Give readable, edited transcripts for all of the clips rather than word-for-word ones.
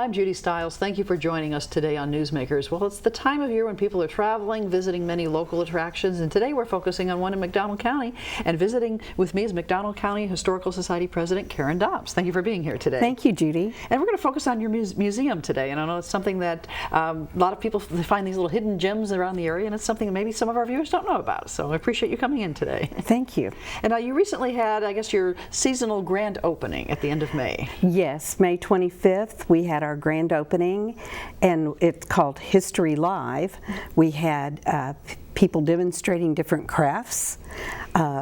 I'm Judy Stiles. Thank you for joining us today on Newsmakers. Well, it's the time of year when people are traveling, visiting many local attractions, and today we're focusing on one in McDonald County, and visiting with me is McDonald County Historical Society President Karen Dobbs. Thank you for being here today. Thank you, Judy. And we're going to focus on your museum today, and I know it's something that a lot of people find these little hidden gems around the area, and it's something that maybe some of our viewers don't know about, so I appreciate you coming in today. Thank you. And you recently had, I guess, your seasonal grand opening at the end of May. Yes, May 25th, we had our grand opening, and it's called History Live. We had people demonstrating different crafts.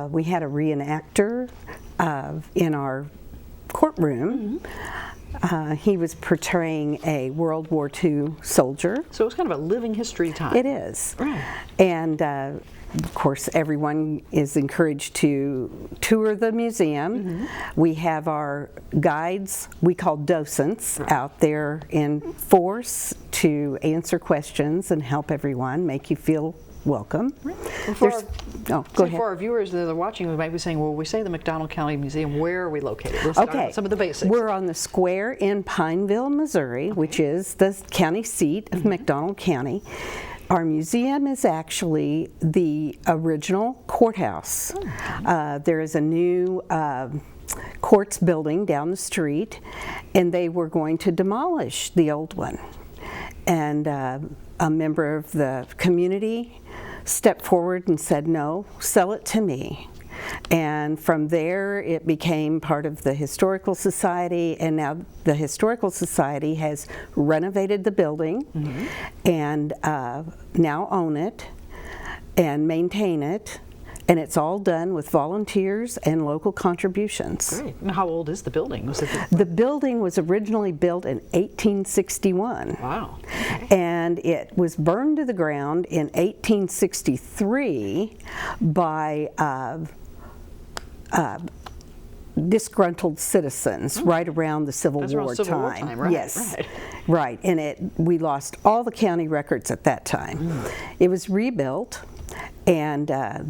We had a reenactor in our courtroom. He was portraying a World War II soldier. So it was kind of a living history time. It is. Right. And of course, everyone is encouraged to tour the museum. We have our guides, we call docents, out there in force to answer questions and help everyone, make you feel welcome. Go ahead. For our viewers that are watching, we might be saying, well, we say the McDonald County Museum, where are we located? Let's start with some of the basics. We're on the square in Pineville, Missouri, which is the county seat of McDonald County. Our museum is actually the original courthouse. There is a new courts building down the street, and they were going to demolish the old one. And a member of the community stepped forward and said, no, sell it to me. And from there it became part of the Historical Society, and now the Historical Society has renovated the building and now own it and maintain it, and it's all done with volunteers and local contributions. Great. And how old is the building? The building was originally built in 1861. Wow. And it was burned to the ground in 1863 by disgruntled citizens right around the Civil War time. Right, yes, right. And we lost all the county records at that time. It was rebuilt, and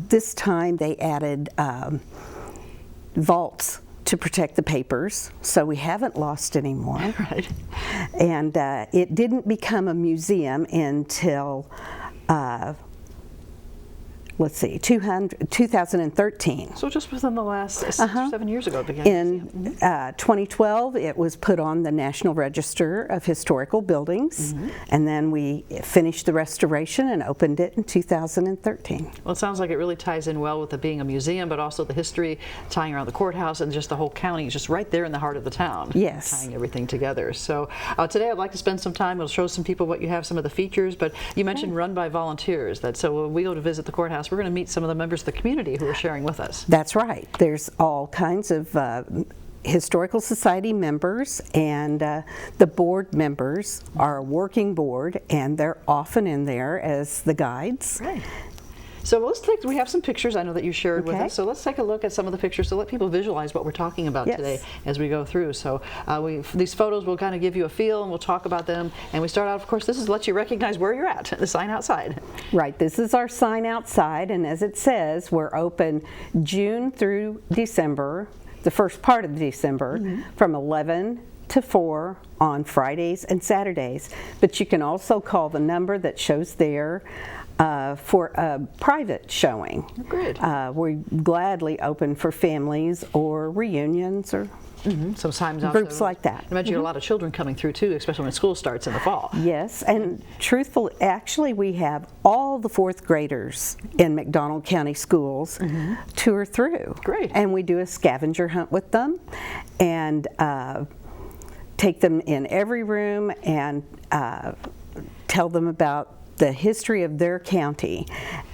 this time they added vaults to protect the papers, so we haven't lost any more. Right. And it didn't become a museum until let's see, 2013. So just within the last 6 or 7 years ago it began. In 2012, it was put on the National Register of Historical Buildings, and then we finished the restoration and opened it in 2013. Well, it sounds like it really ties in well with it being a museum, but also the history tying around the courthouse and just the whole county, just right there in the heart of the town. Yes. Tying everything together. So today I'd like to spend some time, we'll show some people what you have, some of the features, but you mentioned run by volunteers. So when we go to visit the courthouse, we're going to meet some of the members of the community who are sharing with us. That's right. There's all kinds of Historical Society members, and the board members are a working board, and they're often in there as the guides. Right. So we have some pictures I know that you shared with us, so let's take a look at some of the pictures to let people visualize what we're talking about today as we go through. So these photos will kind of give you a feel, and we'll talk about them. And we start out, of course, this is to let you recognize where you're at, the sign outside. Right, this is our sign outside, and as it says, we're open June through December, the first part of December, from 11 to 4 on Fridays and Saturdays. But you can also call the number that shows there for a private showing. Good. We gladly open for families or reunions or sometimes groups like that. I imagine you have a lot of children coming through too, especially when school starts in the fall. Yes, and truthfully, actually we have all the 4th graders in McDonald County schools tour through. Great. And we do a scavenger hunt with them, and take them in every room and tell them about the history of their county,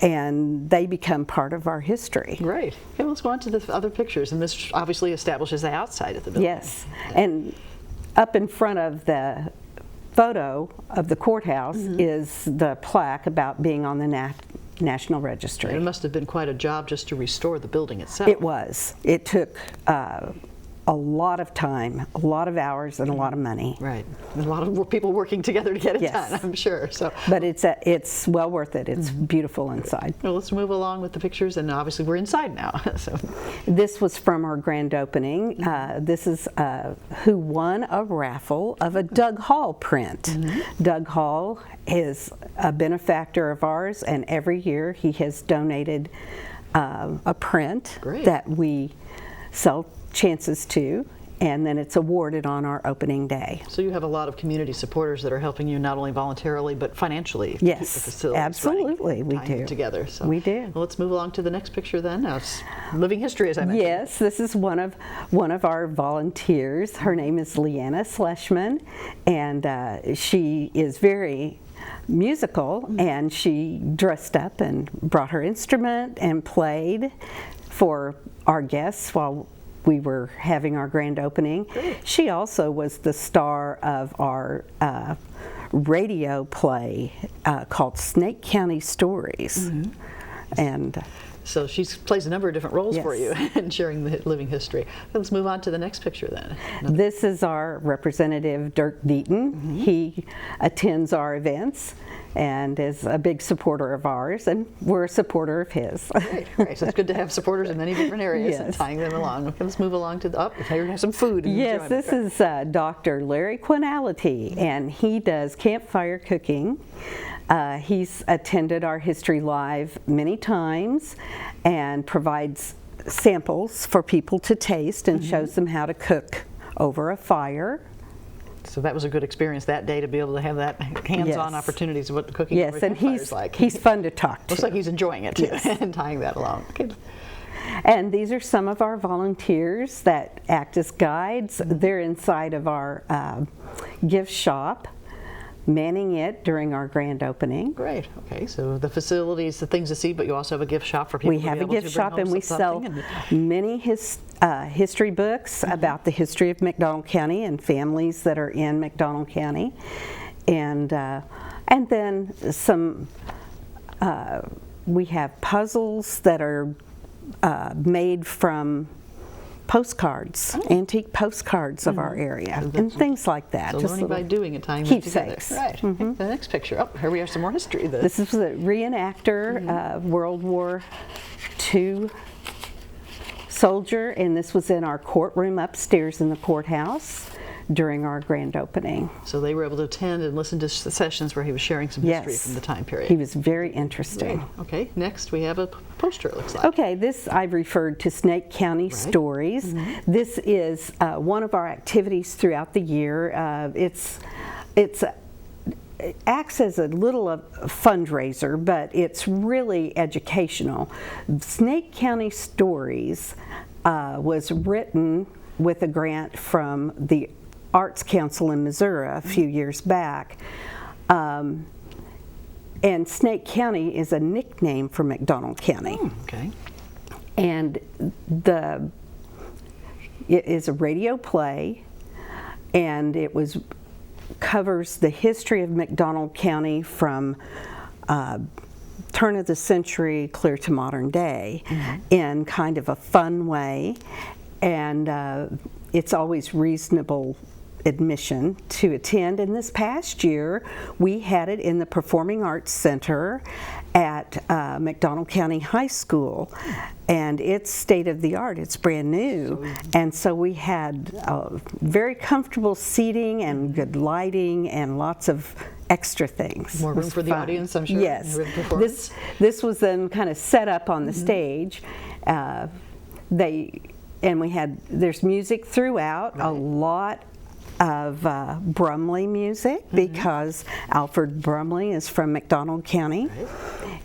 and they become part of our history. Great. Okay, let's go on to the other pictures, and this obviously establishes the outside of the building. Yes, and up in front of the photo of the courthouse is the plaque about being on the National Register. It must have been quite a job just to restore the building itself. It was. It took a lot of time, a lot of hours, and a lot of money. Right. There's a lot of people working together to get it done, I'm sure. So, but it's well worth it. It's beautiful inside. Well, let's move along with the pictures, and obviously we're inside now. So, this was from our grand opening. This is who won a raffle of a Doug Hall print. Doug Hall is a benefactor of ours, and every year he has donated a print that we sell chances to, and then it's awarded on our opening day. So you have a lot of community supporters that are helping you not only voluntarily but financially. Yes, keep the facilities absolutely, we do. Together. So, we do. Well, let's move along to the next picture then. Now it's living history, as I mentioned. Yes, this is one of our volunteers. Her name is Leanna Schleshman, and she is very musical, and she dressed up and brought her instrument and played for our guests while we were having our grand opening. She also was the star of our radio play called Snake County Stories. And so she plays a number of different roles for you in sharing the living history. Let's move on to the next picture then. This is our representative, Dirk Deaton. He attends our events and is a big supporter of ours, and we're a supporter of his. Right. So it's good to have supporters in many different areas and tying them along. Okay, let's move along to the here we have some food. Yes, this is Dr. Larry Quinality, and he does campfire cooking. He's attended our History Live many times and provides samples for people to taste and shows them how to cook over a fire. So that was a good experience that day to be able to have that hands-on opportunities of what the cooking over and is like. He's fun to talk to. Looks like he's enjoying it too, and tying that along. Okay. And these are some of our volunteers that act as guides. They're inside of our gift shop, manning it during our grand opening. Great. Okay, so the facilities, the things to see, but you also have a gift shop for people. We have a gift shop, and we sell many history books about the history of McDonald County and families that are in McDonald County, and then some. We have puzzles that are made from postcards, antique postcards of our area, and things like that. So just learning by doing and tying them together. Keepsakes. Right. Okay, the next picture. Oh, here we have some more history. This is a reenactor, World War II soldier, and this was in our courtroom upstairs in the courthouse during our grand opening. So they were able to attend and listen to the sessions where he was sharing some history from the time period. He was very interesting. Great. Okay, next we have a poster, it looks like. Okay, this I've referred to Snake County Stories. This is one of our activities throughout the year. It acts as a little fundraiser, but it's really educational. Snake County Stories was written with a grant from the Arts Council in Missouri a few years back. And Snake County is a nickname for McDonald County. Okay. And it is a radio play, and it covers the history of McDonald County from turn of the century clear to modern day in kind of a fun way, and it's always reasonable admission to attend. And this past year we had it in the Performing Arts Center at McDonald County High School, and it's state of the art, it's brand new, and so we had very comfortable seating and good lighting and lots of extra things. More room for the audience, I'm sure. Yes. This was then kind of set up on the stage. There's music throughout, a lot of Brumley music, because Alfred Brumley is from McDonald County,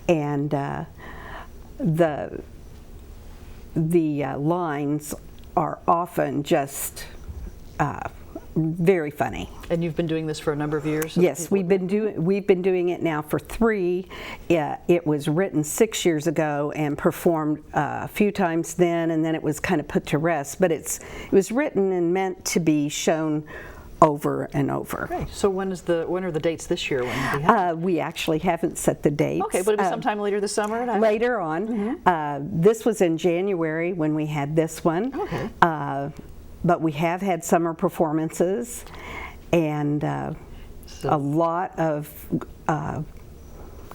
and the lines are often just very funny. And you've been doing this for a number of years? Yes, we've been doing it now for 3. It was written 6 years ago and performed a few times then, and then it was kind of put to rest. But it was written and meant to be shown over and over. Okay. So when are the dates this year? We actually haven't set the dates. Okay, but it'll be sometime later this summer? Later on. This was in January when we had this one. Okay. but we have had summer performances and a lot of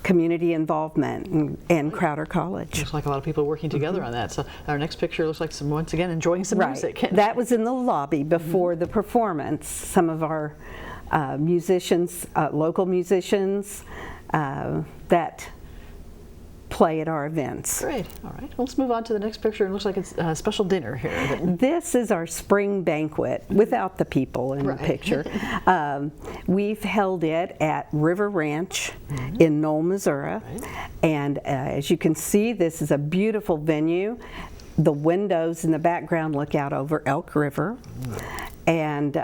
community involvement and Crowder College. Looks like a lot of people working together on that. So our next picture looks like once again enjoying some music. That was in the lobby before the performance. Some of our musicians, local musicians that play at our events. Great. All right. Let's move on to the next picture. It looks like it's a special dinner here. This is our spring banquet without the people in the picture. We've held it at River Ranch in Knoll, Missouri. And as you can see, this is a beautiful venue. The windows in the background look out over Elk River. And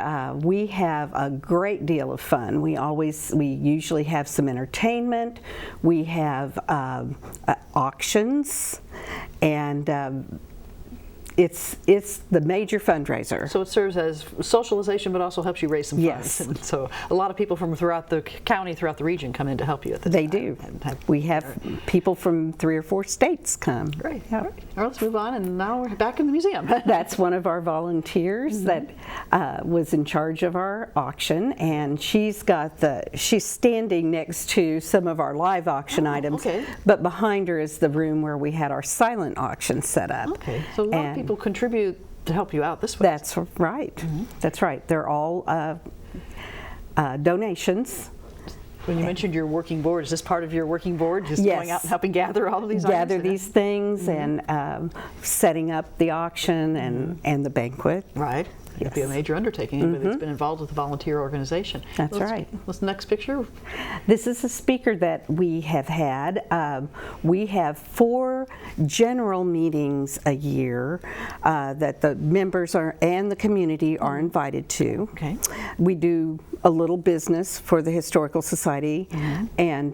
we have a great deal of fun. We usually have some entertainment. We have auctions, and it's the major fundraiser. So it serves as socialization, but also helps you raise some funds. Yes. And so a lot of people from throughout the county, throughout the region, come in to help you at this They time. do. We have people from 3 or 4 states come. Great. All right. All right, let's move on, and now we're back in the museum. That's one of our volunteers that was in charge of our auction, and she's standing next to some of our live auction items. Okay. But behind her is the room where we had our silent auction set up. Okay. So a lot of people contribute to help you out this way. That's right. That's right. They're all donations. When you mentioned your working board, is this part of your working board? Just Yes. going out and helping gather all of these items? Gather these things and setting up the auction and the banquet. Right. It'd be a major undertaking if it's been involved with a volunteer organization. That's right. What's the next picture? This is a speaker that we have had. We have 4 general meetings a year that the members and the community are invited to. Okay. We do a little business for the Historical Society, and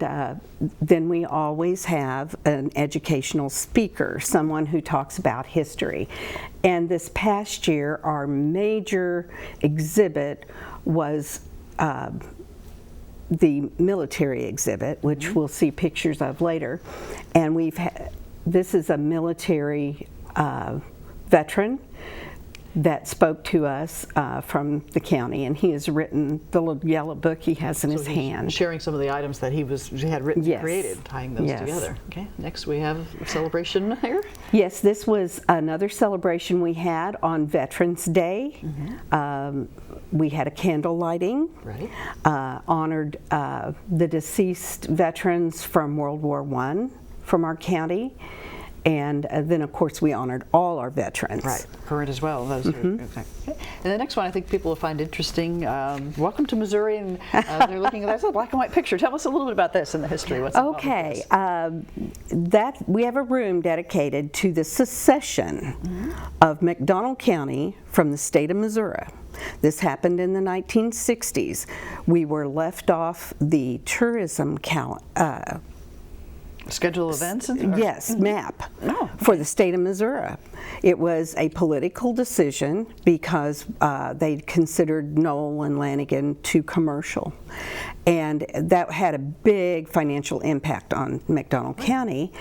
then we always have an educational speaker, someone who talks about history. And this past year, our major exhibit was the military exhibit, which we'll see pictures of later. And this is a military veteran that spoke to us from the county, and he has written the little yellow book he has in his hand. Sharing some of the items that he had written and created, tying those together. Okay, next we have a celebration here. Yes, this was another celebration we had on Veterans Day. We had a candle lighting, honored the deceased veterans from World War I from our county. And then, of course, we honored all our veterans. Right, current as well. Those are, and the next one I think people will find interesting. Welcome to Missouri, and they're looking at that's a black and white picture. Tell us a little bit about this and the history. What's involved with this? We have a room dedicated to the secession of McDonald County from the state of Missouri. This happened in the 1960s. We were left off the tourism schedule events? Yes, map for the state of Missouri. It was a political decision because they considered Knoll and Lanigan too commercial. And that had a big financial impact on McDonald County.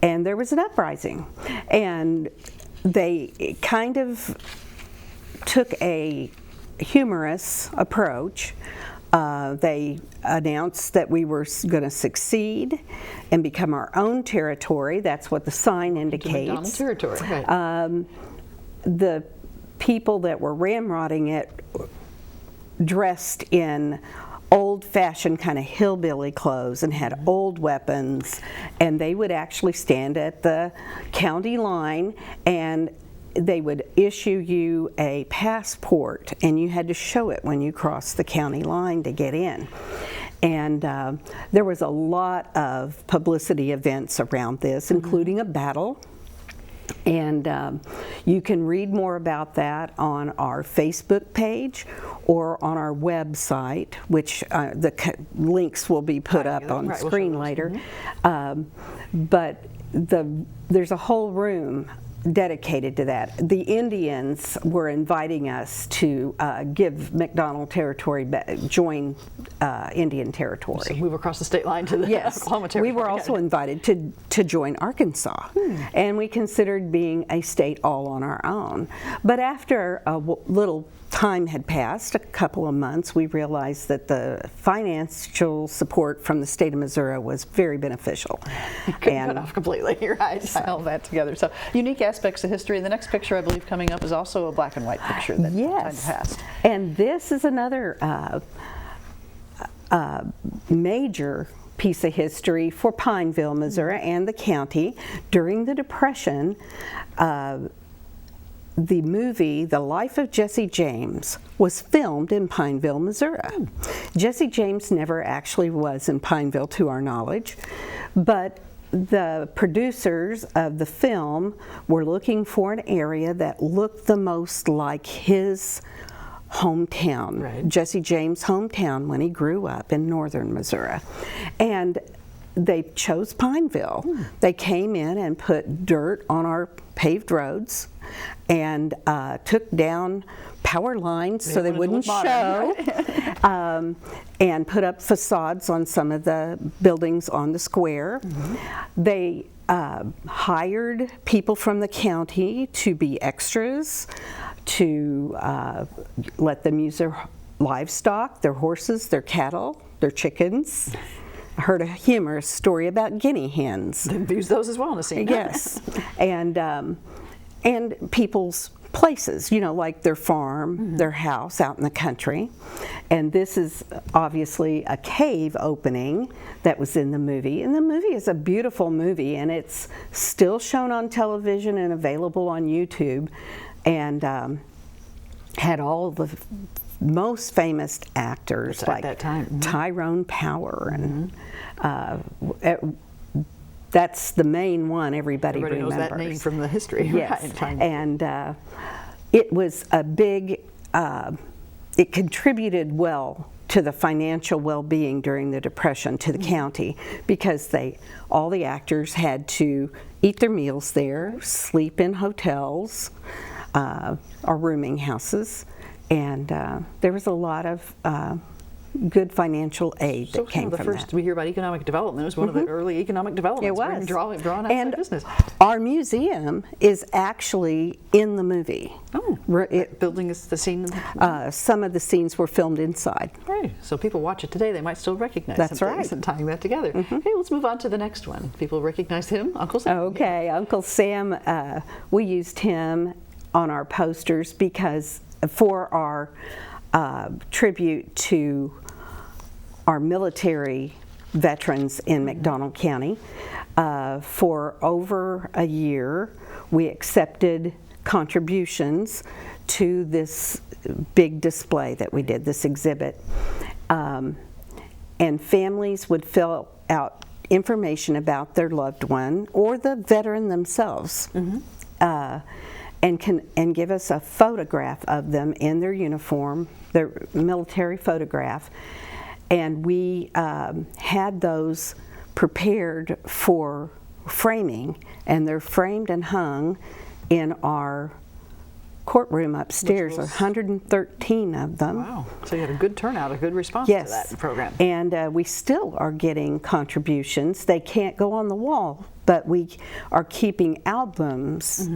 And there was an uprising. And they kind of took a humorous approach. They announced that we were going to succeed and become our own territory. That's what the sign indicates. McDonald territory, right. The people that were ramrodding it dressed in old-fashioned kind of hillbilly clothes and had old weapons, and they would actually stand at the county line and they would issue you a passport, and you had to show it when you crossed the county line to get in. And there was a lot of publicity events around this, including a battle. And you can read more about that on our Facebook page or on our website, which the links will be put up on the screen later. But there's a whole room dedicated to that. The Indians were inviting us to give McDonald territory, join Indian territory. So move across the state line to the Yes, Oklahoma territory. we were also invited to join Arkansas, and we considered being a state all on our own. But after a little time had passed, a couple of months, we realized that the financial support from the state of Missouri was very beneficial. Couldn't cut off completely. You're right. Tie all that together. So unique aspects of history. The next picture I believe coming up is also a black and white picture that time passed. And this is another major piece of history for Pineville, Missouri, and the county. During the Depression, the movie The Life of Jesse James was filmed in Pineville, Missouri. Jesse James never actually was in Pineville, to our knowledge, but the producers of the film were looking for an area that looked the most like his hometown, right. Jesse James' hometown when he grew up in northern Missouri. And they chose Pineville. They came in and put dirt on our paved roads and took down power lines so they wouldn't show, and put up facades on some of the buildings on the square. They hired people from the county to be extras, to let them use their livestock, their horses, their cattle, their chickens. I heard a humorous story about guinea hens. They've used those as well in the scene. Yes, and people's places, you know, like their farm, their house out in the country. And this is obviously a cave opening that was in the movie. And the movie is a beautiful movie, and it's still shown on television and available on YouTube, and had all the most famous actors like at that time. Tyrone Power, and that's the main one everybody remembers. Knows that name from the history. Yes, right. and it was a big, it contributed well to the financial well-being during the Depression to the county, because all the actors had to eat their meals there, sleep in hotels or rooming houses, and there was a lot of good financial aid that came from that. So the first we hear about economic development, it was one of the early economic developments. It was. Drawn outside business. Our museum is actually in the movie. Oh, that building is the scene? Some of the scenes were filmed inside. Right, so people watch it today, they might still recognize That's some things right. and tying that together. Okay, let's move on to the next one. People recognize him, Uncle Sam. Okay, Uncle Sam, we used him on our posters because for our tribute to our military veterans in McDonald County. For over a year, we accepted contributions to this big display that we did, this exhibit. And families would fill out information about their loved one or the veteran themselves. And give us a photograph of them in their uniform, their military photograph, and we had those prepared for framing, and they're framed and hung in our courtroom upstairs, 113 of them. Wow, so you had a good turnout, a good response Yes. to that program. And we still are getting contributions. They can't go on the wall, but we are keeping albums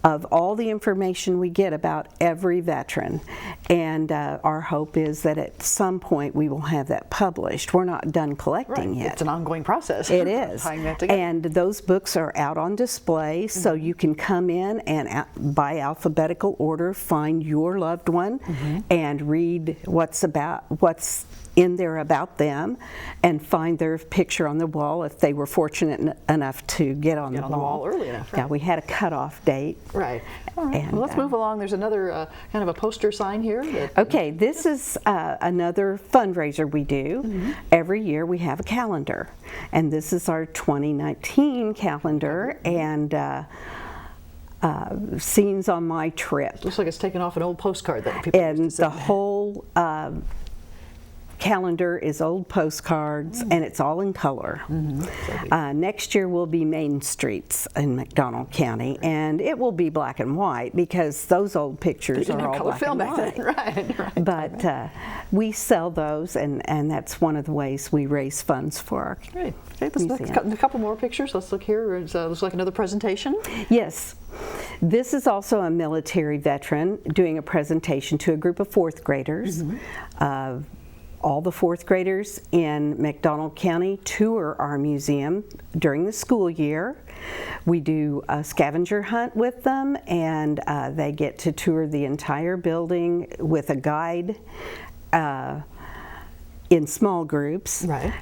of all the information we get about every veteran. And our hope is that at some point we will have that published. We're not done collecting yet. It's an ongoing process. It is. Tying that together. And those books are out on display, so you can come in and by alphabetical order find your loved one and read what's in there about them, and find their picture on the wall if they were fortunate enough to get on the wall early enough. Right? Yeah, we had a cutoff date. Right. All right. And, well, let's move along. There's another kind of a poster sign here. Okay, this is another fundraiser we do. Every year we have a calendar, and this is our 2019 calendar, and scenes on my trip. Looks like it's taken off an old postcard that people used to And send. the whole calendar is old postcards, and it's all in color. Next year will be Main Streets in McDonald County, and it will be black and white because those old pictures are all black and white. Right. But we sell those, and that's one of the ways we raise funds for our Great. Okay, let's look museum. a couple more pictures. Let's look here. It looks like another presentation. Yes. This is also a military veteran doing a presentation to a group of fourth graders. All the fourth graders in McDonald County tour our museum during the school year. We do a scavenger hunt with them, and they get to tour the entire building with a guide in small groups. Right.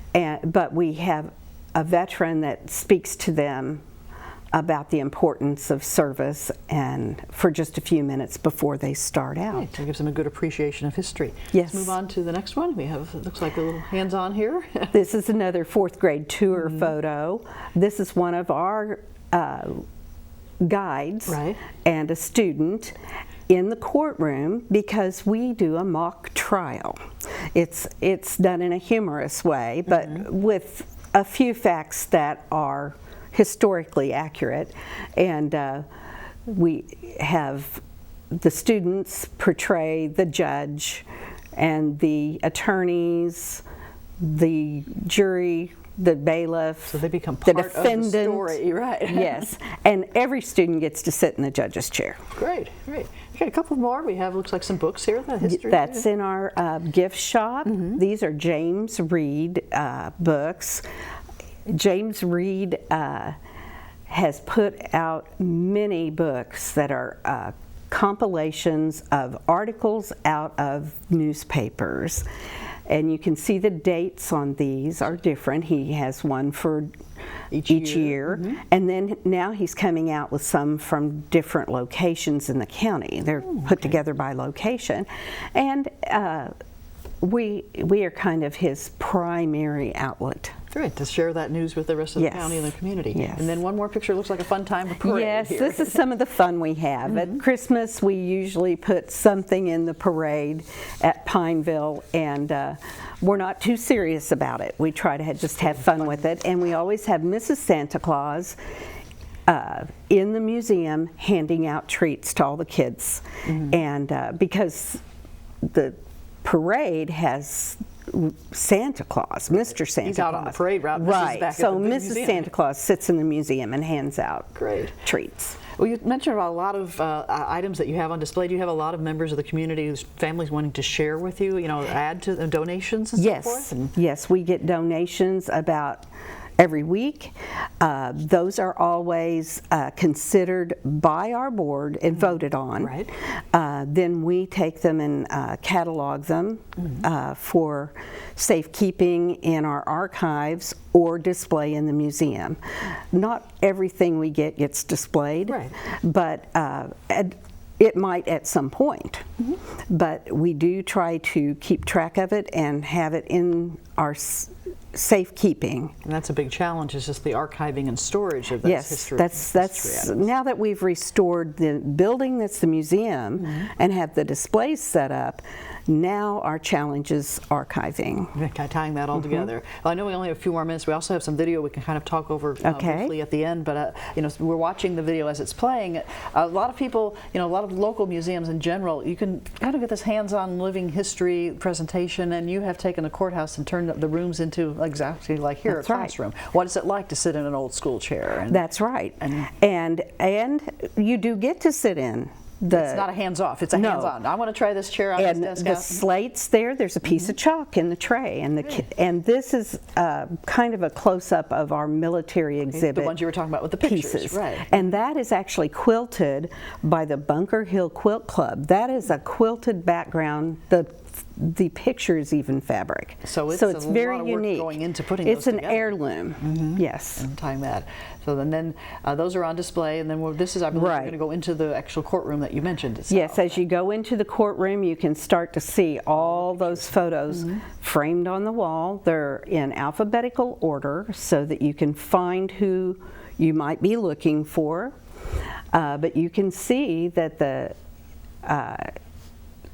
But we have a veteran that speaks to them about the importance of service and for just a few minutes before they start out. Right, to give them a good appreciation of history. Yes. Let's move on to the next one. We have, it looks like a little hands-on here. This is another fourth grade tour photo. This is one of our guides and a student in the courtroom because we do a mock trial. It's done in a humorous way, but with a few facts that are historically accurate, and we have the students portray the judge and the attorneys, the jury, the bailiff, so they become the part defendant. Of the story, right? Yes, and every student gets to sit in the judge's chair. Great. Okay, a couple more. We have, looks like some books here. The history. That's in our gift shop. These are James Reed books. James Reed has put out many books that are compilations of articles out of newspapers. And you can see the dates on these are different. He has one for each year. And then now he's coming out with some from different locations in the county. They're put together by location. And we are kind of his primary outlet. Great, to share that news with the rest of the county and the community. Yes. And then one more picture looks like a fun time of parade. Yes, here. this is some of the fun we have. At Christmas, we usually put something in the parade at Pineville, and we're not too serious about it. We try to just have fun with it, and we always have Mrs. Santa Claus in the museum handing out treats to all the kids. And because the parade has Santa Claus, Mr. Santa Claus. He's out on the parade route. Right. Back so at the Mrs. museum. Santa Claus sits in the museum and hands out treats. Well, you mentioned about a lot of items that you have on display. Do you have a lot of members of the community whose families wanting to share with you, add to the donations and so forth? Yes, we get donations about every week. Those are always considered by our board and voted on. Right. Then we take them and catalog them for safekeeping in our archives or display in the museum. Not everything we get gets displayed, but it might at some point. But we do try to keep track of it and have it in our safekeeping. And that's a big challenge, is just the archiving and storage of that history. That's now that we've restored the building that's the museum and have the displays set up, now our challenge is archiving. Tying that all together. Well, I know we only have a few more minutes. We also have some video we can kind of talk over briefly at the end, but we're watching the video as it's playing. A lot of people, a lot of local museums in general, you can kind of get this hands-on living history presentation, and you have taken the courthouse and turned the rooms into exactly like here, a classroom. What is it like to sit in an old school chair? That's right. And you do get to sit in. It's not a hands-off, it's a hands-on. I want to try this chair on this desk. And the slates there's a piece of chalk in the tray, and this is kind of a close-up of our military exhibit. The ones you were talking about with the pictures. Right. And that is actually quilted by the Bunker Hill Quilt Club. That is a quilted background. The picture is even fabric. So it's very lot of unique. Work going into putting it's those an together. Heirloom. Yes. And tying that. So then those are on display, and then this is, I believe, we're going to go into the actual courtroom that you mentioned. Yes, as you go into the courtroom, you can start to see all those photos framed on the wall. They're in alphabetical order so that you can find who you might be looking for. But you can see that the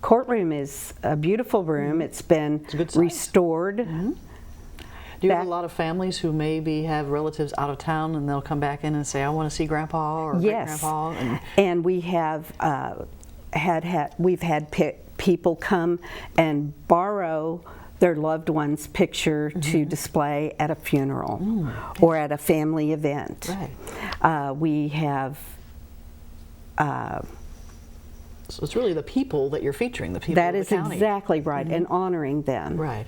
courtroom is a beautiful room. It's been restored. Do you have a lot of families who maybe have relatives out of town and they'll come back in and say, I want to see Grandpa or Great-Grandpa? And we have we've had people come and borrow their loved one's picture to display at a funeral or at a family event. We have so it's really the people that you're featuring, the people that of the is county. Exactly right, and honoring them. Right.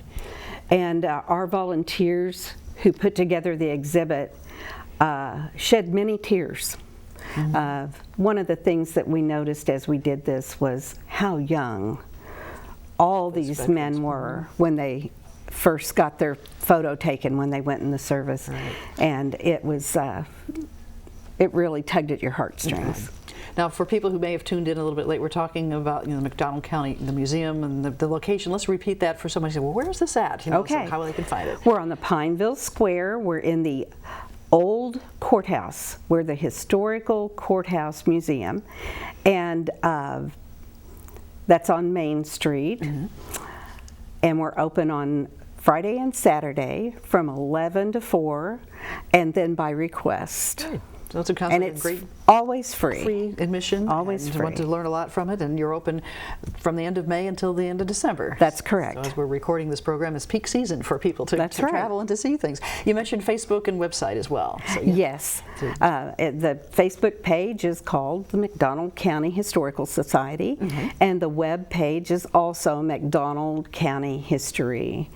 And our volunteers who put together the exhibit shed many tears. One of the things that we noticed as we did this was how young all these men were when they first got their photo taken when they went in the service. And it was, it really tugged at your heartstrings. Now, for people who may have tuned in a little bit late, we're talking about the McDonald County, the museum, and the location. Let's repeat that for somebody who said, well, where is this at? So how they can find it. We're on the Pineville Square. We're in the old courthouse. We're the Historical Courthouse Museum. And that's on Main Street. And we're open on Friday and Saturday from 11 to 4, and then by request. So it's a concept and it's great, always free. Free admission. Always and free. You want to learn a lot from it, and you're open from the end of May until the end of December. That's correct. So as we're recording this program, it's peak season for people to travel and to see things. You mentioned Facebook and website as well. So yes. The Facebook page is called the McDonald County Historical Society, and the web page is also McDonald County History.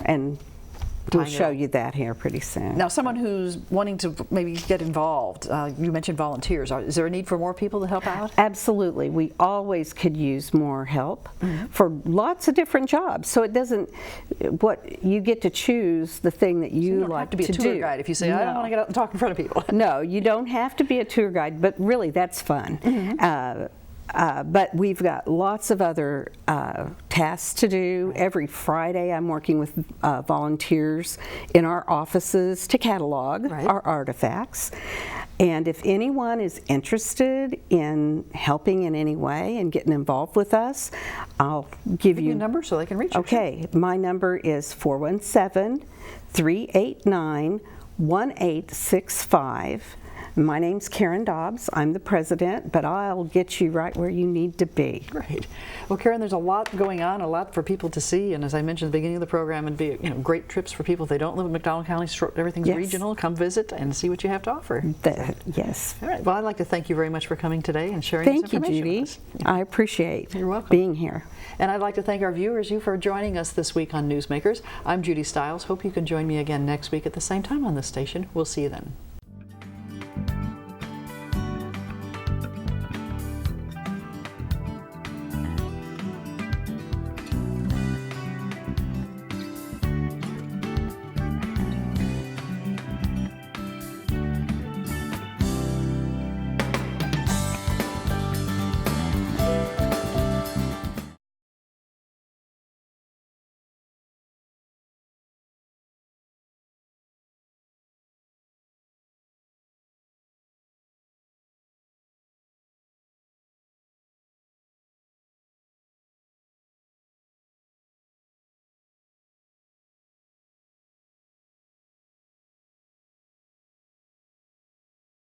And we'll show you that here pretty soon. Now, someone who's wanting to maybe get involved, you mentioned volunteers. Is there a need for more people to help out? Absolutely. We always could use more help for lots of different jobs. So it doesn't, you get to choose the thing that you like to do. You don't have to be a tour guide if you say, I don't want to get out and talk in front of people. No, you don't have to be a tour guide, but really that's fun. But we've got lots of other tasks to do. Every Friday I'm working with volunteers in our offices to catalog our artifacts. And if anyone is interested in helping in any way and getting involved with us, I'll give you a number so they can reach you. Okay, my number is 417-389-1865. My name's Karen Dobbs. I'm the president, but I'll get you right where you need to be. Great. Well, Karen, there's a lot going on, a lot for people to see, and as I mentioned at the beginning of the program, it'd be great trips for people. If they don't live in McDonald County, everything's regional. Come visit and see what you have to offer. Yes. All right. Well, I'd like to thank you very much for coming today and sharing this information Judy. with us. I appreciate You're welcome. being here. And I'd like to thank our viewers, you for joining us this week on Newsmakers. I'm Judy Stiles. Hope you can join me again next week at the same time on this station. We'll see you then.